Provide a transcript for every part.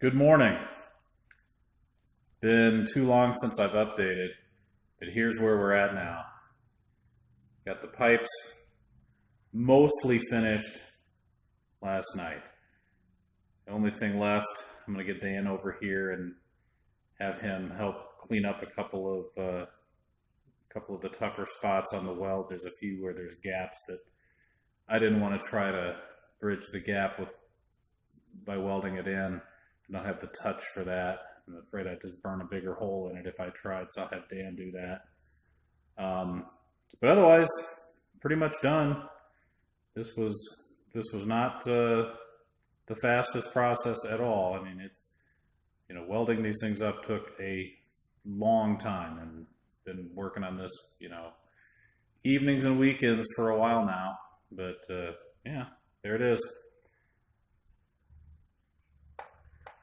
Good morning. Been too long since I've updated, but here's where we're at now. Got the pipes mostly finished last night. The only thing left, I'm going to get Dan over here and have him help clean up a couple of the tougher spots on the welds. There's a few where there's gaps that I didn't want to try to bridge the gap by welding it in. I don't have the touch for that. I'm afraid I'd just burn a bigger hole in it if I tried, so I'll have Dan do that. But otherwise, pretty much done. This was not the fastest process at all. I mean, welding these things up took a long time, and been working on this, evenings and weekends for a while now. But yeah, there it is.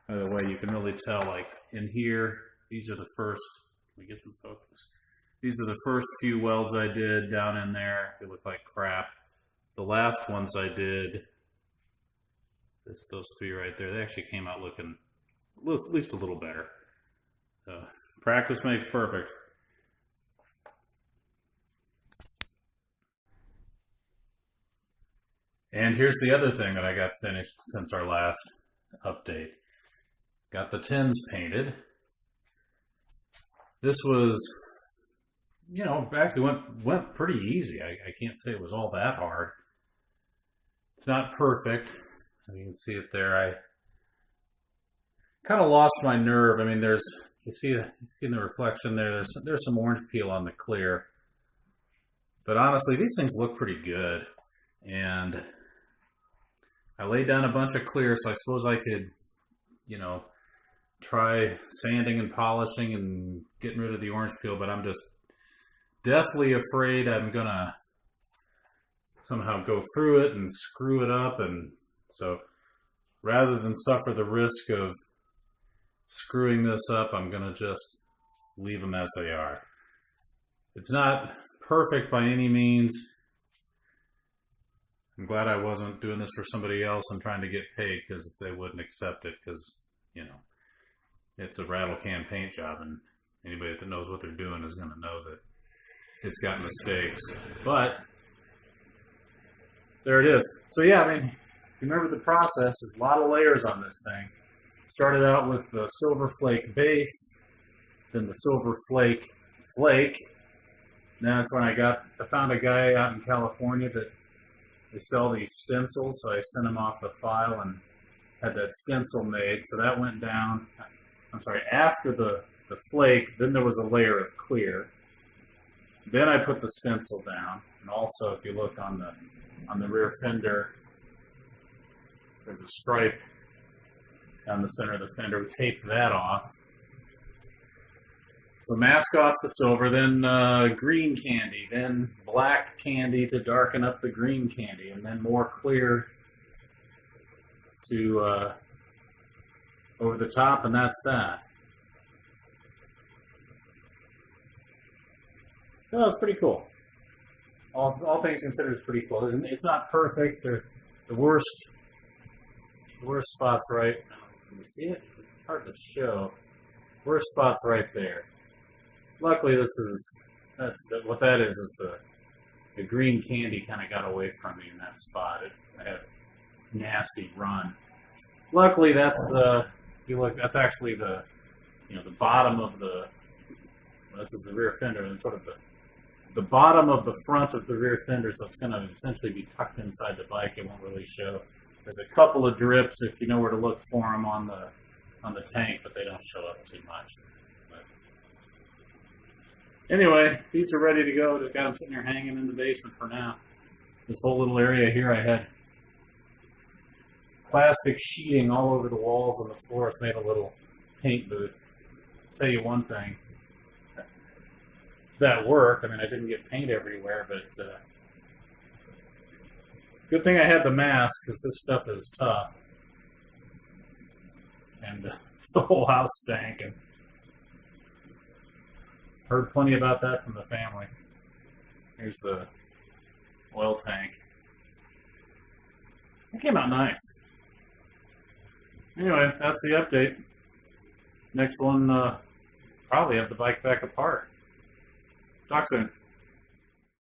By the way, you can really tell, like, in here, these are the first, let me get some focus. These are the first few welds I did down in there. They look like crap. The last ones I did, those three right there, they actually came out looking at least a little better. So, practice makes perfect. And here's the other thing that I got finished since our last update. Got the tins painted. This was, actually went pretty easy. I can't say it was all that hard. It's not perfect. You can see it there. I kind of lost my nerve. I mean, you see in the reflection there, there's some orange peel on the clear. But honestly, these things look pretty good. And I laid down a bunch of clear, so I suppose I could, try sanding and polishing and getting rid of the orange peel, but I'm just deathly afraid I'm gonna somehow go through it and screw it up. And so rather than suffer the risk of screwing this up, I'm gonna just leave them as they are. It's not perfect by any means. I'm glad I wasn't doing this for somebody else and trying to get paid, because they wouldn't accept it, because, it's a rattle can paint job, and anybody that knows what they're doing is going to know that it's got mistakes. But there it is. So yeah, I mean, remember the process. There's a lot of layers on this thing. Started out with the silver flake base, then the silver flake. Now that's when I found a guy out in California that they sell these stencils, so I sent him off the file and had that stencil made. So that went down. After the flake, then there was a layer of clear. Then I put the stencil down, and also if you look on the rear fender, there's a stripe down the center of the fender. We taped that off. So mask off the silver, then green candy, then black candy to darken up the green candy, and then more clear to over the top, and that's that. So it's pretty cool. All things considered, it's pretty cool. It's not perfect. The worst spot's right. Can you see it? It's hard to show. Worst spot's right there. Luckily, what that is the green candy kind of got away from me in that spot. It had a nasty run. Luckily, that's if you look, that's actually the bottom of this is the rear fender, and sort of the bottom of the front of the rear fender, so it's going to essentially be tucked inside the bike. It won't really show. There's a couple of drips if you know where to look for them on the tank, but they don't show up too much. But anyway, these are ready to go. Just got them sitting there hanging in the basement for now. This whole little area here, I had plastic sheeting all over the walls and the floors, made a little paint booth. I'll tell you one thing. That worked. I mean, I didn't get paint everywhere, but good thing I had the mask, because this stuff is tough. And the whole house stank, and heard plenty about that from the family. Here's the oil tank. It came out nice. Anyway, that's the update. Next one, probably have the bike back apart. Talk soon.